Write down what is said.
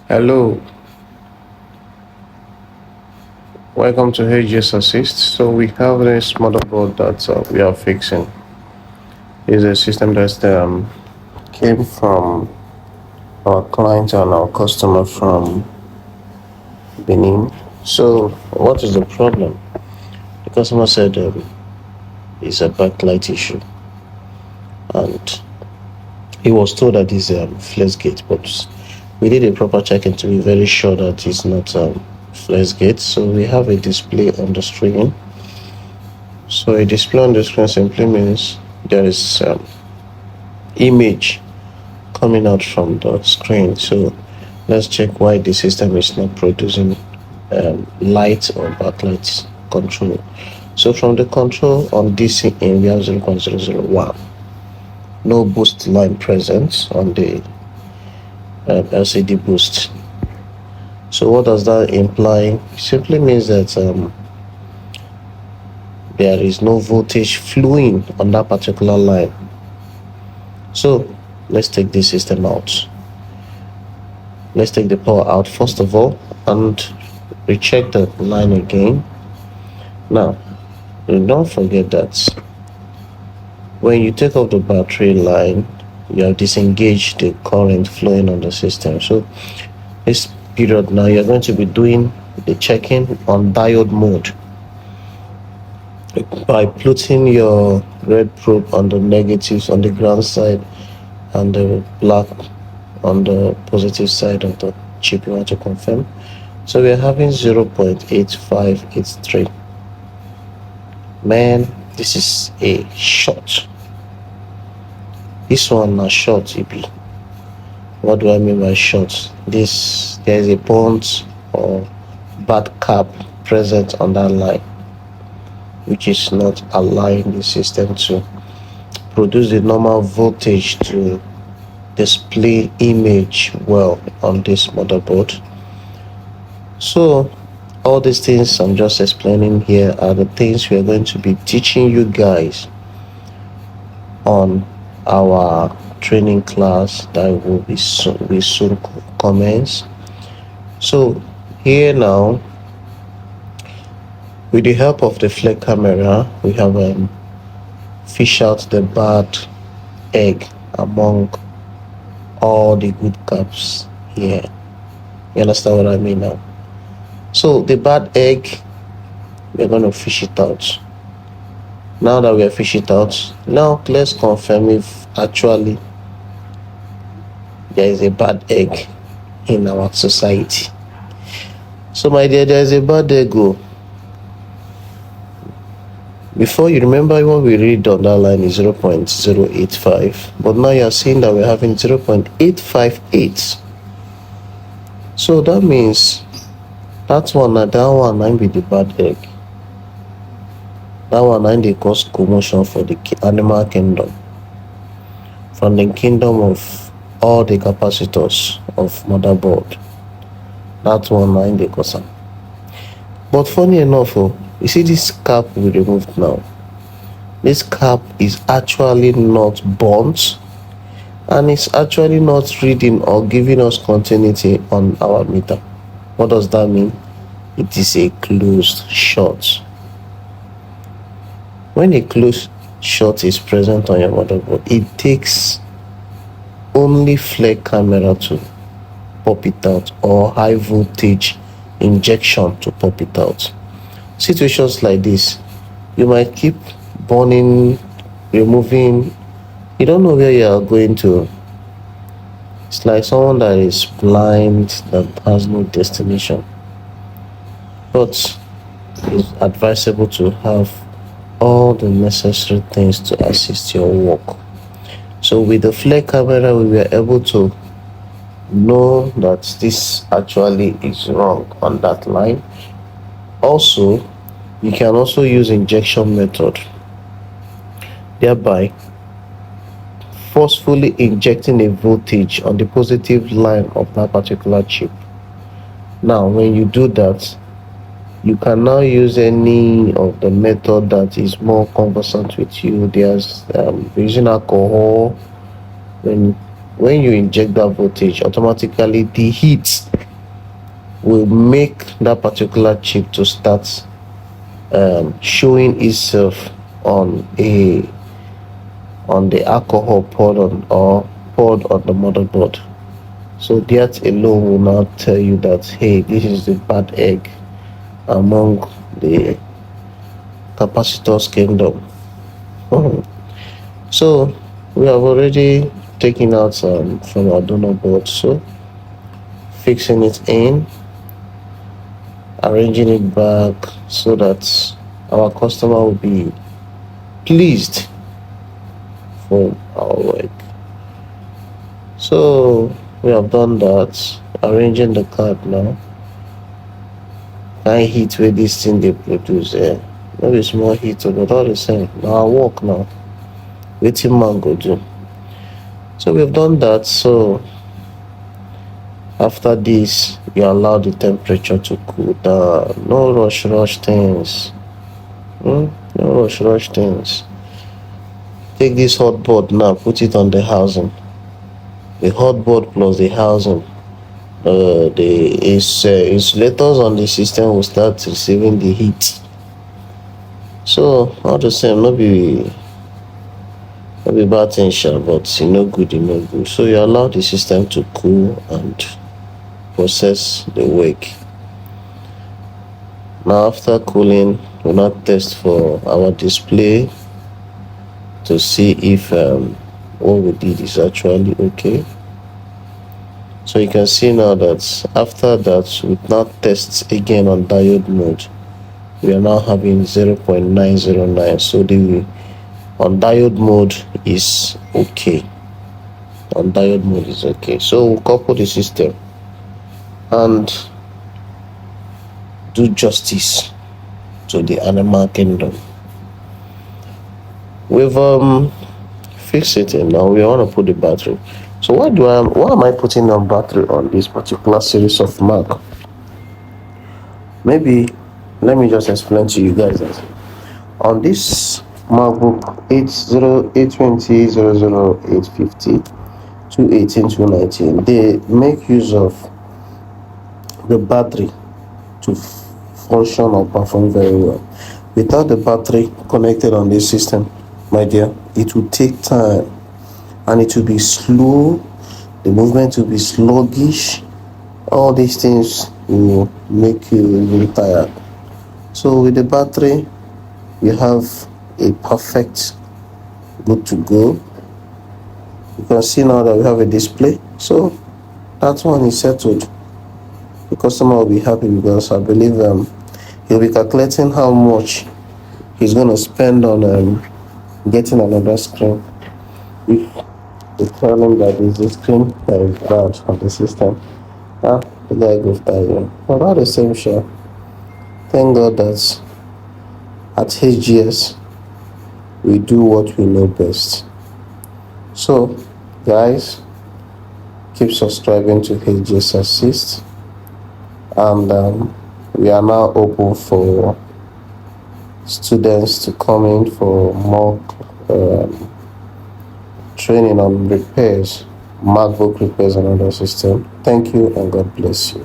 Hello, welcome to HGS Assist. So we have this motherboard that we are fixing. It's a system that came from our client and our customer from Benin. So what is the problem? The customer said it's a backlight issue, and he was told that it's flex gate, but we did a proper checking to be very sure that it's not flex gate. So we have a display on the screen. So a display on the screen simply means there is image coming out from the screen. So let's check why the system is not producing light or backlight control. So from the control on DC in we have 0.001. No boost line present on the LCD boost. So what does that imply? It simply means that there is no voltage flowing on that particular line. So let's take this system out. Let's take the power out first of all and recheck the line again. Now, don't forget that when you take off the battery line, you have disengaged the current flowing on the system. So this period now, you're going to be doing the checking on diode mode by putting your red probe on the negatives on the ground side and the black on the positive side of the chip you want to confirm. So we're having 0.8583. Man, this is a short. This one is short EP. What do I mean by short? There is a bond or bad cap present on that line, which is not allowing the system to produce the normal voltage to display image well on this motherboard. So all these things I'm just explaining here are the things we are going to be teaching you guys on our training class that will be soon commence. So here now, with the help of the flex camera, we have fish out the bad egg among all the good caps here. You understand what I mean now? So the bad egg, we're going to fish it out. Now that we have fished it out, now let's confirm if actually there is a bad egg in our society. So my dear, there is a bad egg. Before, you remember when we read on that line is 0.085, but now you are seeing that we're having 0.858. So that means that one might be the bad egg. That one they cause commotion for the animal kingdom, from the kingdom of all the capacitors of motherboard. That one they cause them. But funny enough, you see this cap we removed now. This cap is actually not burnt, and it's actually not reading or giving us continuity on our meter. What does that mean? It is a closed short. When a closed short is present on your motherboard, it takes only flex camera to pop it out, or high voltage injection to pop it out. Situations like this, you might keep burning, removing, you don't know where you are going to. It's like someone that is blind, that has no destination. But it's advisable to have all the necessary things to assist your work. So with the flex camera, we were able to know that this actually is wrong on that line. Also, you can also use injection method, thereby forcefully injecting a voltage on the positive line of that particular chip. Now when you do that, you can now use any of the method that is more conversant with you. There's using alcohol when when you inject that voltage, automatically the heat will make that particular chip to start showing itself on the alcohol poured on the motherboard. So that alone will now tell you that, hey, this is the bad egg among the capacitors kingdom. So we have already taken out from our donor board, so fixing it in, arranging it back so that our customer will be pleased for our work. So we have done that, arranging the card now. Kind heat where this thing they produce, maybe small heat, but all the same. Now I work now. Waiting man go do. So we've done that. So after this, you allow the temperature to cool down. No rush things. No rush things. Take this hot board now, put it on the housing. The hot board plus the housing. The insulators on the system will start receiving the heat. So all the same, maybe bad thing, but no good. So you allow the system to cool and process the work. Now after cooling, we'll now test for our display to see if what we did is actually okay. So you can see now that after that, we now test again on diode mode. We are now having 0.909. So the on diode mode is okay. So we'll couple the system and do justice to the animal kingdom. We've fixed it, and now we want to put the battery. So why am I putting a battery on this particular series of Mac? Maybe let me just explain to you guys that on this MacBook 820, 850, 218, 219, they make use of the battery to function or perform very well. Without the battery connected on this system, my dear, it will take time and it will be slow. The movement will be sluggish. All these things will make you really tired. So with the battery, you have a perfect good to go. You can see now that we have a display, so that one is settled. The customer will be happy because I believe he'll be calculating how much he's going to spend on getting another screen. If they tell him that there's a screen that is bad on the system, the guy goes tired. But all the same, sure. Thank God that at HGS we do what we know best. So guys, keep subscribing to HGS Assist, and we are now open for students to come in for more training on repairs, MacBook repairs and other system. Thank you and God bless you.